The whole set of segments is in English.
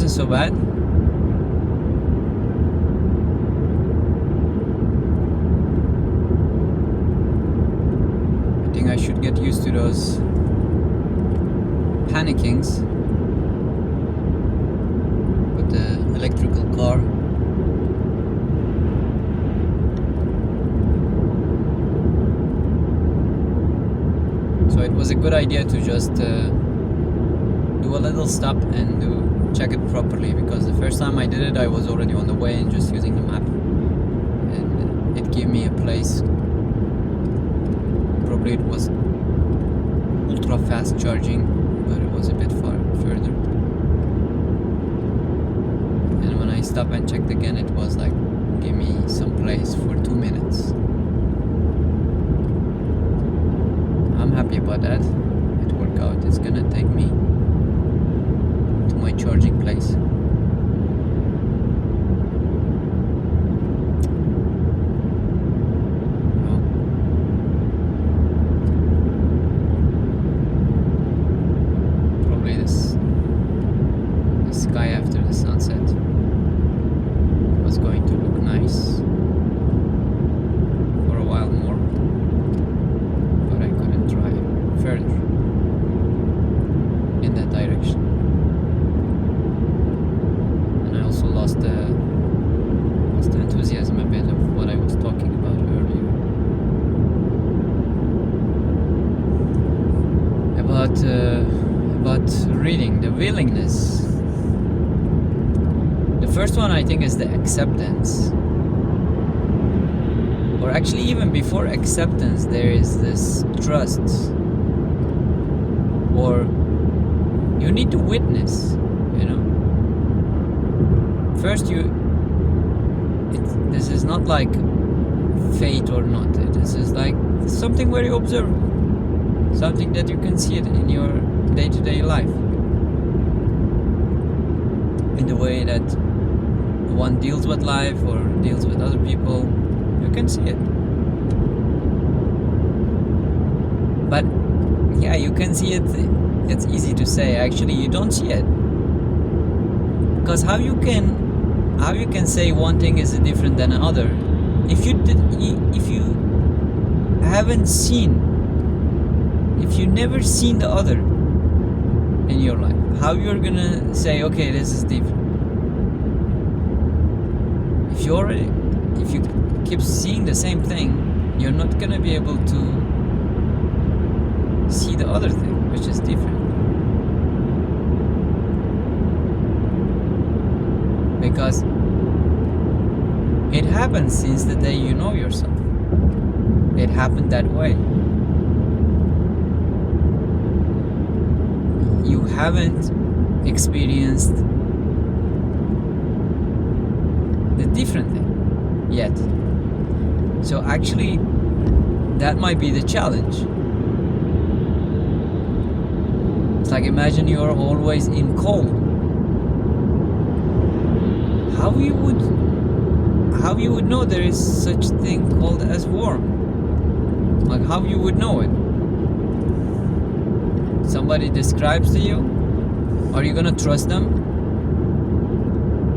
wasn't so bad. I think I should get used to those panickings with the electrical car. So it was a good idea to just do a little stop and check it properly, because the first time I did it I was already on the way and just using the map, and it gave me a place. Probably it was ultra fast charging, but it was a bit further. And when I stopped and checked again, it was like, give me some place for 2 minutes. I'm happy about that. It worked out. It's gonna take me to my charging place. Probably the sky after the sunset was going to look nice for a while more, but I couldn't drive further in that direction. And I also lost the enthusiasm a bit of what I was talking about earlier. About reading, the willingness. The first one I think is the acceptance. Or actually even before acceptance there is this trust. Or you need to witness, you know. First this is not like fate or not. This is like something where you observe. Something that you can see it in your day-to-day life. In the way that one deals with life or deals with other people, you can see it. But yeah, you can see it. It's easy to say. Actually, you don't see it. Because how you can say one thing is different than another if you haven't seen, if you never seen the other in your life? How you're gonna say, okay, this is different? If you keep seeing the same thing, you're not gonna be able to see the other thing, which is different. Because it happens since the day you know yourself. It happened that way. You haven't experienced the different thing yet. So actually, that might be the challenge. It's like, imagine you're always in cold. How you would know there is such thing called as warm? Like, how you would know it? Somebody describes to you? Are you gonna trust them?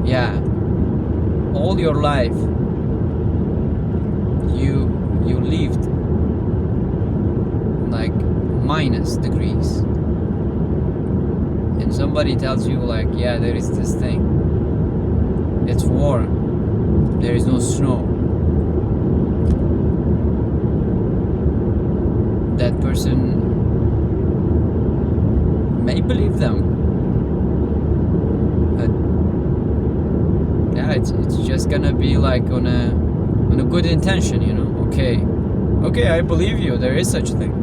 Yeah. All your life you lived like minus degrees, and somebody tells you like, yeah, there is this thing, it's warm, there is no snow. That person may believe them. But yeah, it's just gonna be like on a good intention, you know. Okay, I believe you, there is such a thing.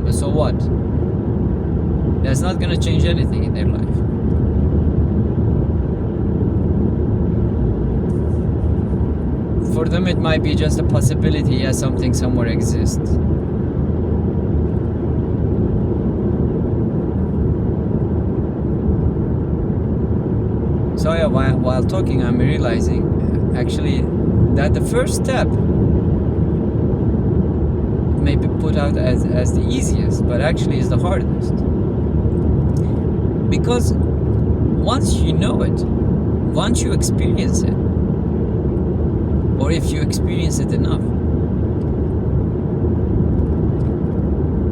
But so what? That's not gonna change anything in their life. For them it might be just a possibility, yeah, something somewhere exists. So yeah, while talking, I'm realizing actually that the first step may be put out as the easiest, but actually is the hardest. Because once you know it, once you experience it, or if you experience it enough,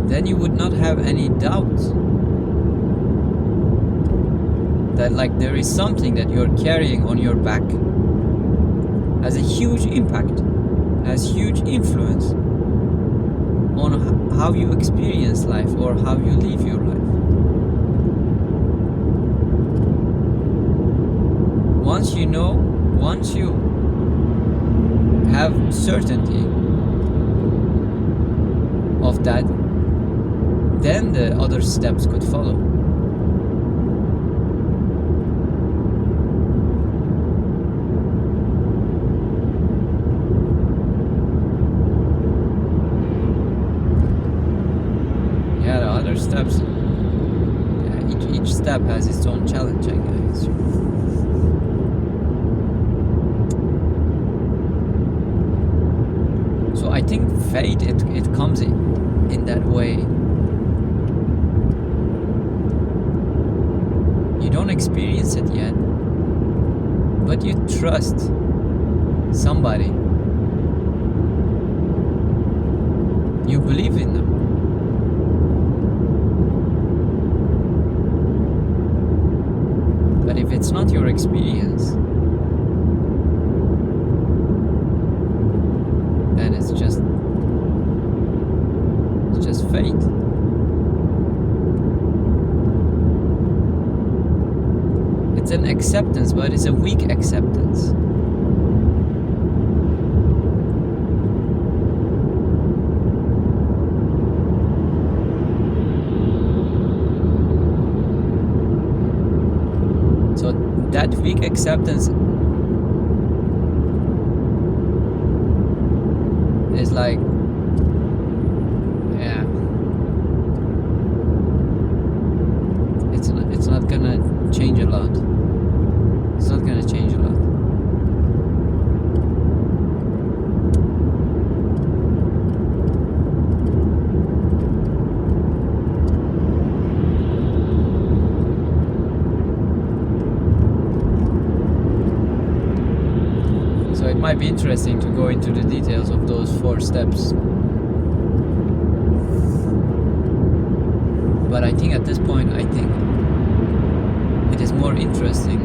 then you would not have any doubt that like there is something that you're carrying on your back has a huge impact, has huge influence on how you experience life or how you live your life. Once you know, once you have certainty of that, then the other steps could follow. Yeah, the other steps, yeah, each step has its own challenge, I guess. So I think fate, it comes in that way. You don't experience it yet, but you trust somebody. You believe in them. But if it's not your experience, then it's just fate. It's an acceptance, but it's a weak acceptance. So that weak acceptance is like, yeah, it's not gonna change a lot. It's not gonna change a lot. So it might be interesting to go into the details of those 4 steps. But I think at this point, I think it is more interesting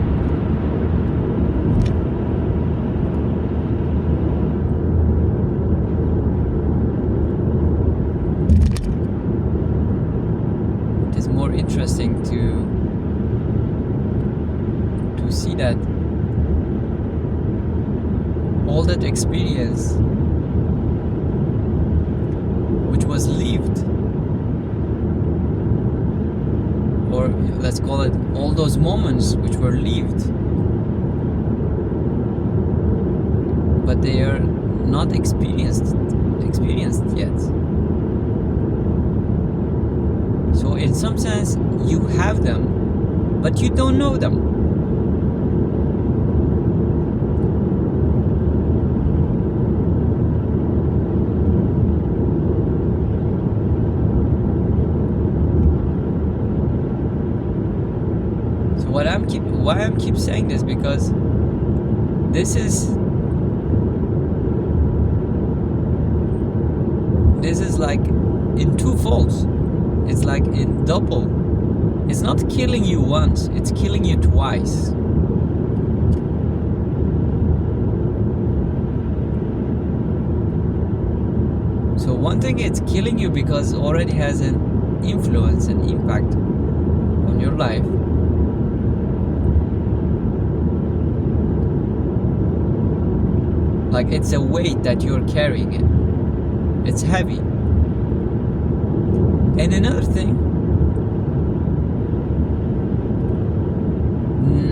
to see that all that experience which was lived, or let's call it all those moments which were lived, but they are not experienced yet. So in some sense you have them, but you don't know them. Why I'm keep saying this, because this is like in 2 folds. It's like in double. It's not killing you once, it's killing you twice. So one thing, it's killing you because it already has an influence and impact on your life. Like it's a weight that you're carrying it. It's heavy. And another thing,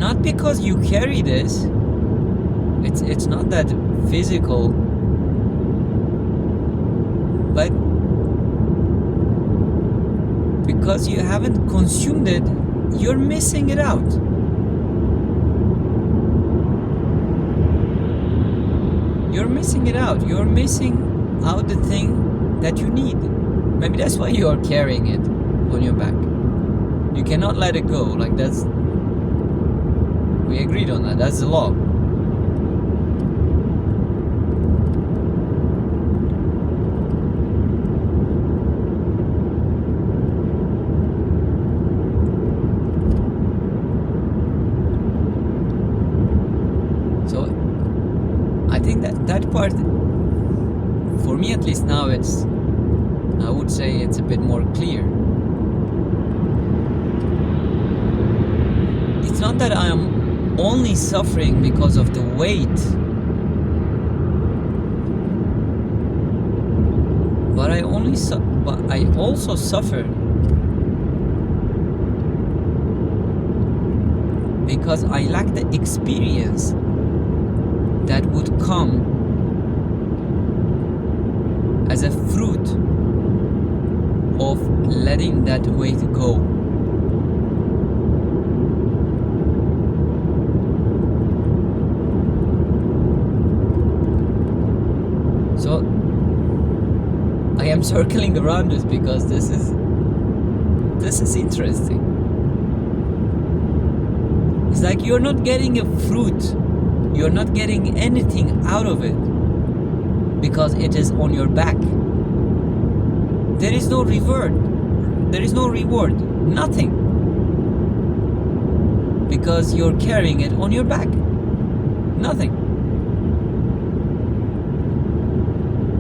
not because you carry this, it's not that physical, but because you haven't consumed it, you're missing it out. You're missing it out. You're missing out the thing that you need. Maybe that's why you are carrying it on your back. You cannot let it go. Like that's We agreed on that. That's the law. So I think that part, for me at least now, I would say it's a bit more clear. It's not that I am only suffering because of the weight, but I also suffer because I lack the experience that would come as a fruit of letting that weight go. So I am circling around this because this is interesting. It's like you're not getting a fruit, you're not getting anything out of it because it is on your back. There is no reward. There is no reward. Nothing. Because you're carrying it on your back. Nothing.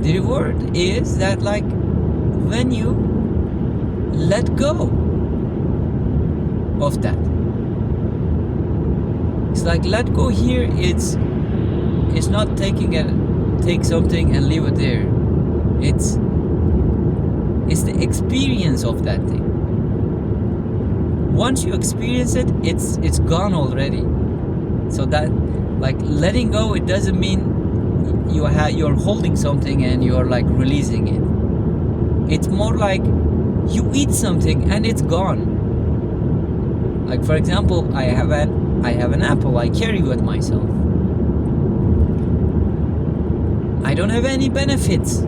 The reward is that, like, when you let go of that. It's like let go here, it's not take something and leave it there. It's the experience of that thing. Once you experience it, it's gone already. So that, like, letting go, it doesn't mean you're holding something and you're like releasing it. It's more like you eat something and it's gone. Like, for example, I have an apple I carry with myself. I don't have any benefits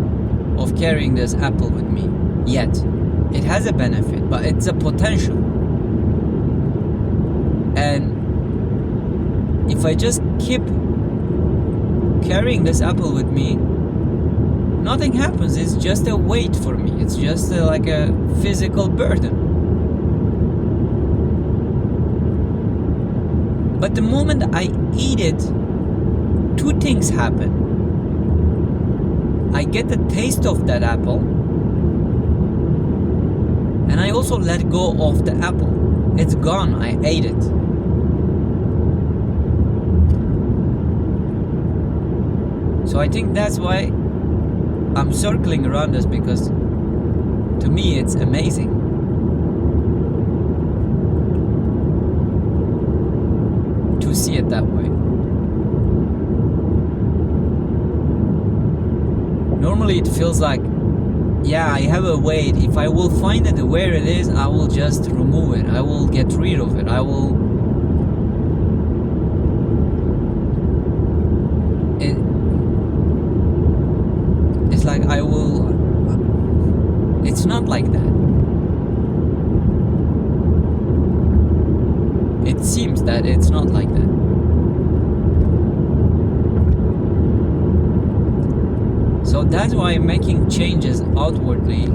of carrying this apple with me yet. It has a benefit, but it's a potential. And if I just keep carrying this apple with me, nothing happens. It's just a weight for me. It's just like a physical burden. But the moment I eat it, two things happen. I get the taste of that apple, and I also let go of the apple. It's gone. I ate it. So I think that's why I'm circling around this, because to me it's amazing. To see it that way. Normally it feels like, yeah, I have a weight. If I will find it where it is, I will just remove it. I will get rid of it. It's like I will. It's not like that. It seems that it's not like that. So that's why making changes outwardly,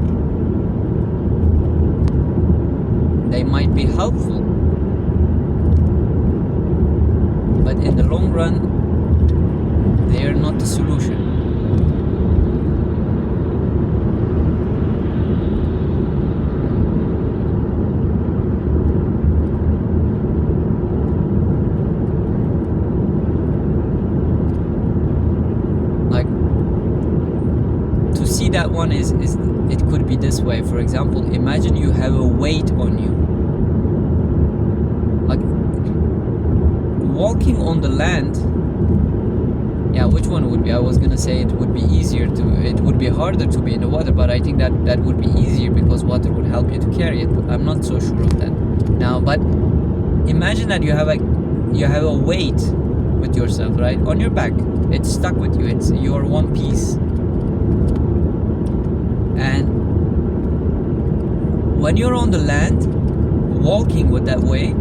they might be helpful, but in the long run, they are not the solution. That one is it could be this way. For example, imagine you have a weight on you, like walking on the land. Yeah, which one would be? I was gonna say it would be harder to be in the water, but I think that would be easier because water would help you to carry it. But I'm not so sure of that now. But imagine that you have a weight with yourself, right, on your back. It's stuck with you. It's your one piece. And when you're on the land, walking with that weight,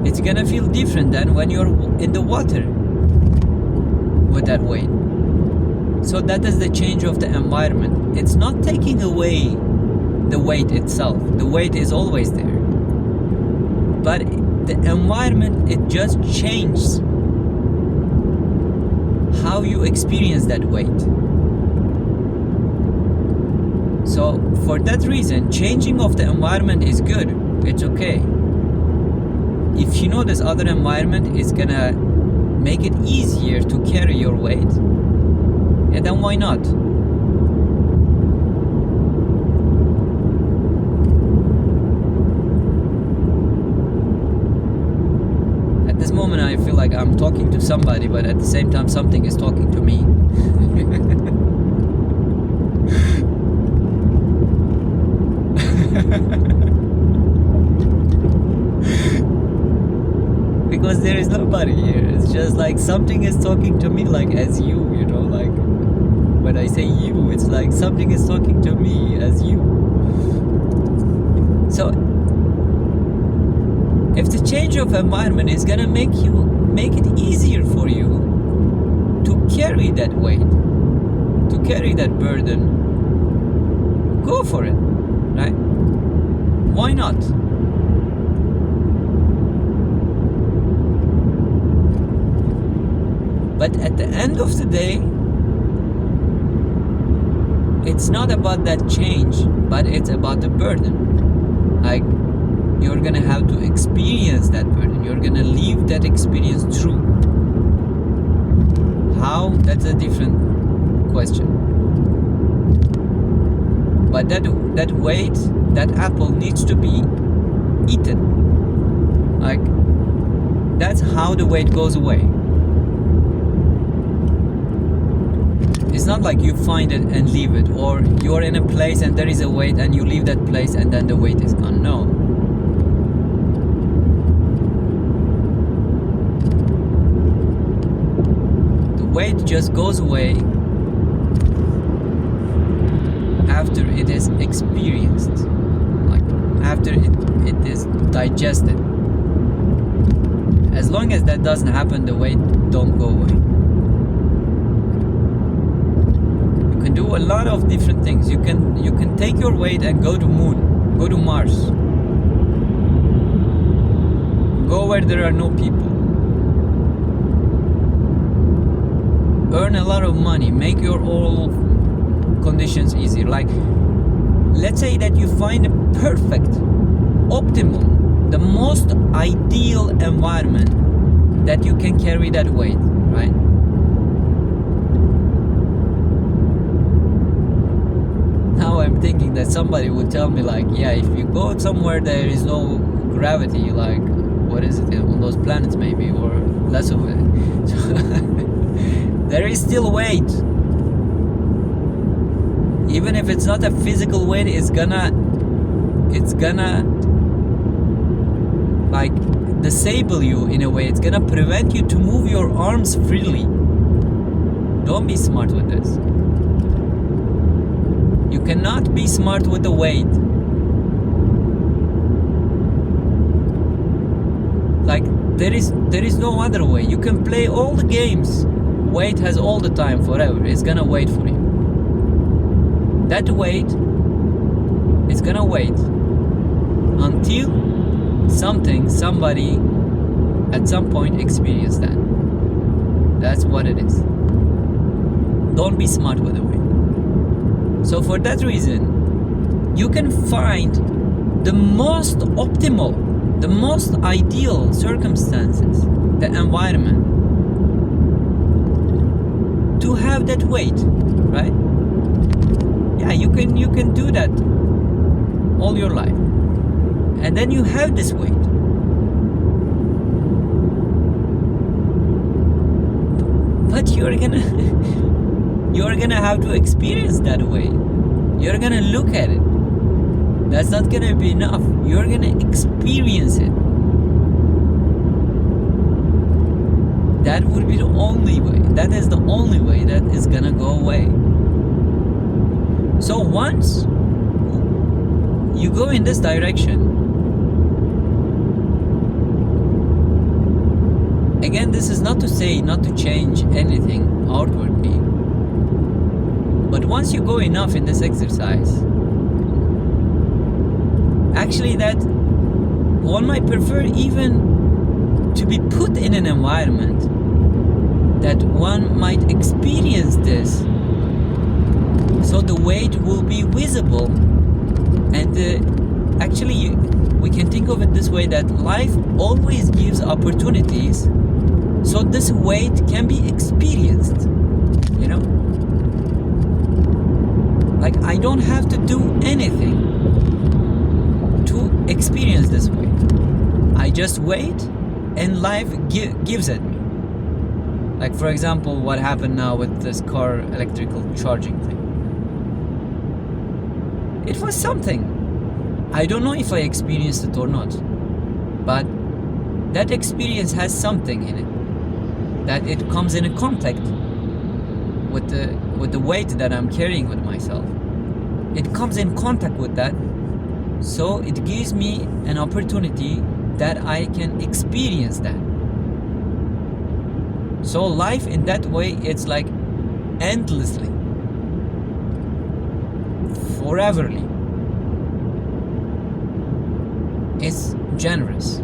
it's gonna feel different than when you're in the water with that weight. So that is the change of the environment. It's not taking away the weight itself. The weight is always there. But the environment, it just changes how you experience that weight. So for that reason, changing of the environment is good. It's okay. If you know this other environment is gonna make it easier to carry your weight, yeah, then why not? At this moment I feel like I'm talking to somebody, but at the same time something is talking to me. Because there is nobody here. It's just like something is talking to me, like as you know, like when I say you, it's like something is talking to me as you. So if the change of environment is gonna make it easier for you to carry that weight, to carry that burden, go for it, right? Why not? But at the end of the day, it's not about that change, but it's about the burden. Like, you're gonna have to experience that burden. You're gonna live that experience through. How? That's a different question. But that weight, that apple needs to be eaten. Like, that's how the weight goes away. It's not like you find it and leave it, or you're in a place and there is a weight and you leave that place and then the weight is gone. No. The weight just goes away after it is experienced, like after it is digested. As long as that doesn't happen, the weight don't go away. You can do a lot of different things. You can take your weight and go to moon, go to Mars, go where there are no people, earn a lot of money, make your all conditions easier. Like, let's say that you find a perfect, optimum, the most ideal environment that you can carry that weight, right? Now I'm thinking that somebody would tell me, like, yeah, if you go somewhere there is no gravity, like, what is it, on those planets maybe, or less of it, there is still weight. Even if it's not a physical weight, it's gonna like disable you in a way. It's gonna prevent you to move your arms freely. Don't be smart with this. You cannot be smart with the weight. Like, there is no other way. You can play all the games. Weight has all the time, forever. It's gonna wait for you. That weight is gonna wait until somebody at some point experience that. That's what it is. Don't be smart with the weight. So for that reason, you can find the most optimal, the most ideal circumstances, the environment, to have that weight, right? Yeah, you can do that all your life, and then you have this weight. But you're gonna have to experience that weight. You're gonna look at it. That's not gonna be enough. You're gonna experience it. That would be the only way. That is the only way that is gonna go away. So once you go in this direction, again, this is not to say not to change anything outwardly, but once you go enough in this exercise, actually that one might prefer even to be put in an environment that one might experience this, so the weight will be visible. And actually we can think of it this way, that life always gives opportunities so this weight can be experienced, you know, like I don't have to do anything to experience this weight. I just wait and life gives it me. Like for example, what happened now with this car electrical charging thing. It was something. I don't know if I experienced it or not, but that experience has something in it, that it comes in a contact with the weight that I'm carrying with myself. It comes in contact with that, so it gives me an opportunity that I can experience that. So life in that way, it's like endlessly, foreverly. It's generous.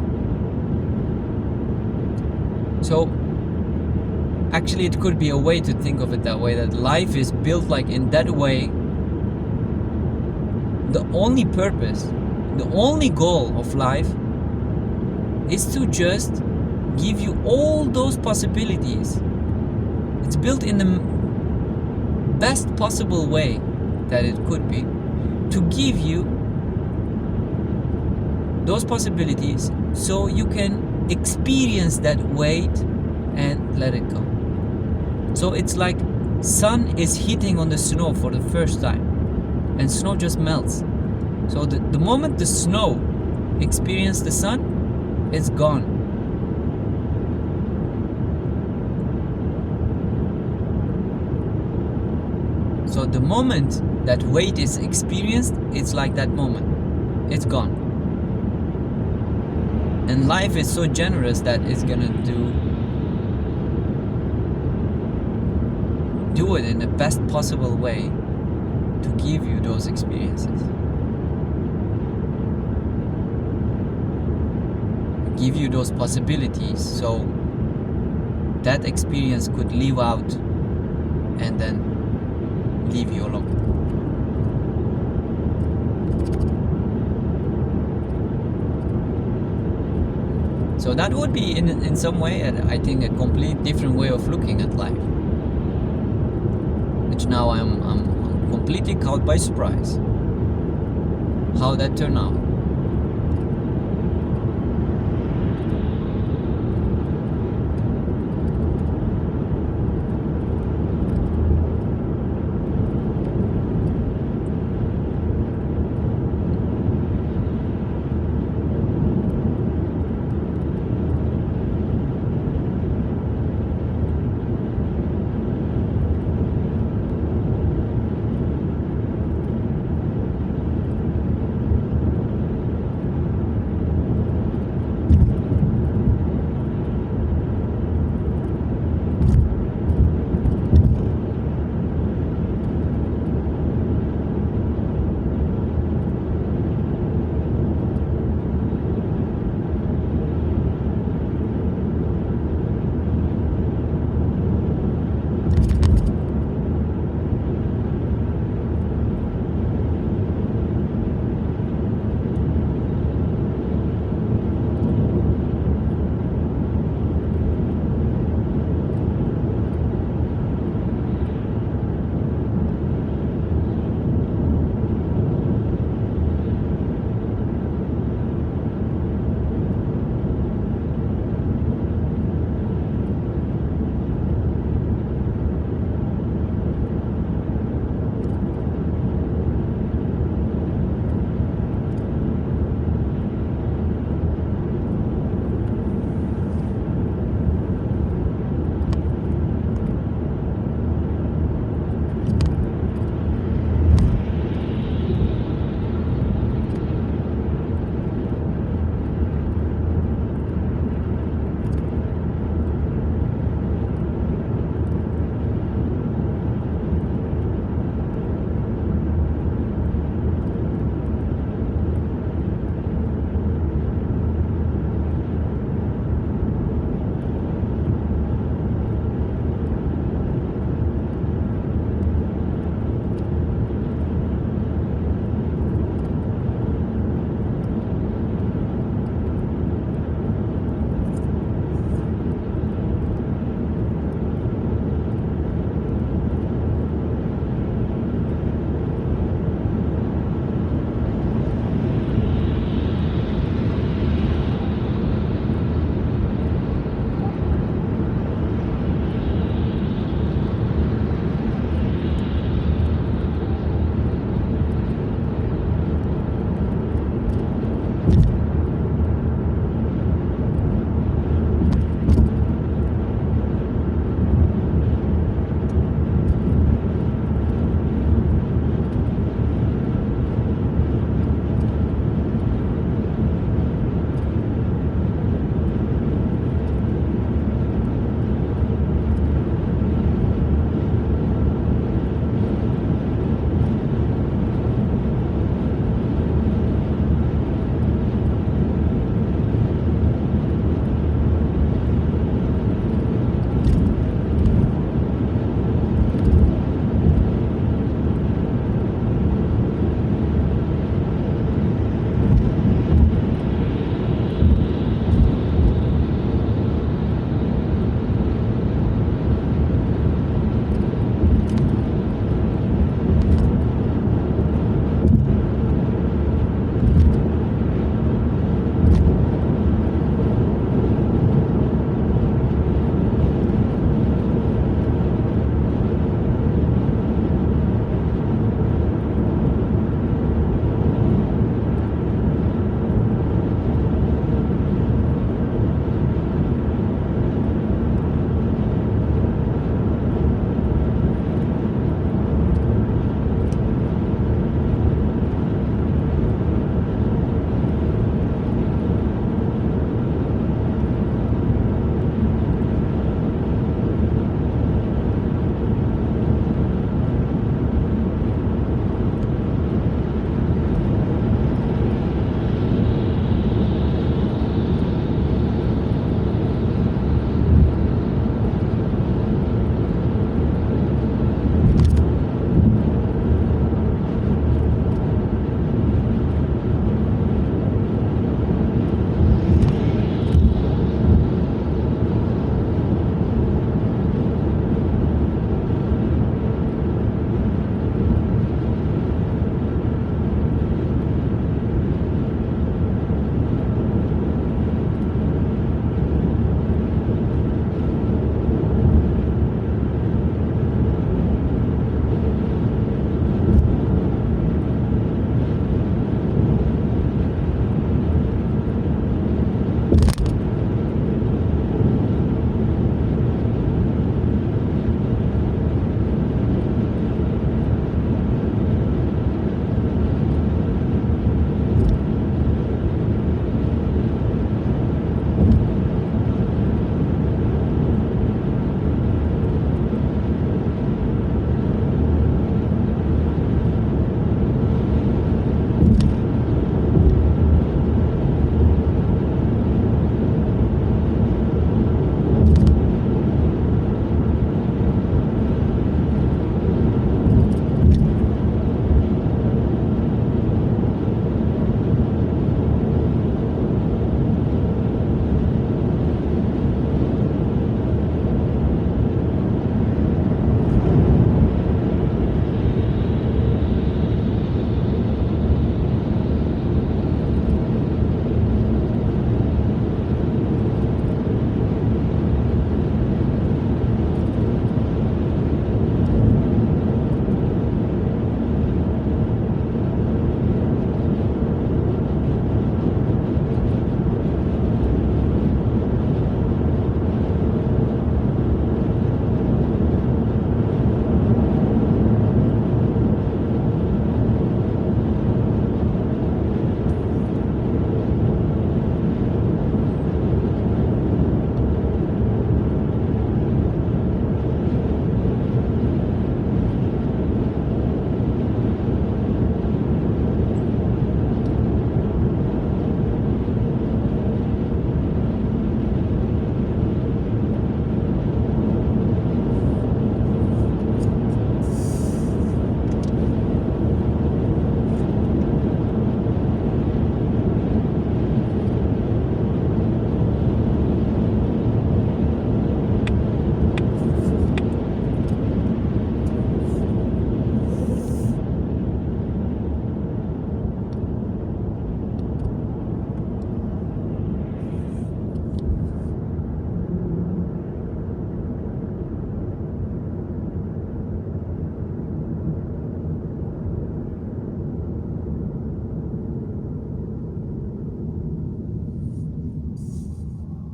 So actually it could be a way to think of it that way, that life is built like in that way. The only purpose, the only goal of life is to just give you all those possibilities. It's built in the best possible way that it could be, to give you those possibilities so you can experience that weight and let it go. So it's like sun is hitting on the snow for the first time, and snow just melts. So the moment the snow experiences the sun, it's gone. So the moment that weight is experienced, it's like that moment, it's gone. And life is so generous that it's gonna do it in the best possible way to give you those experiences. Give you those possibilities so that experience could live out and then leave you alone. So that would be in some way, I think, a complete different way of looking at life, which now I'm completely caught by surprise how that turned out.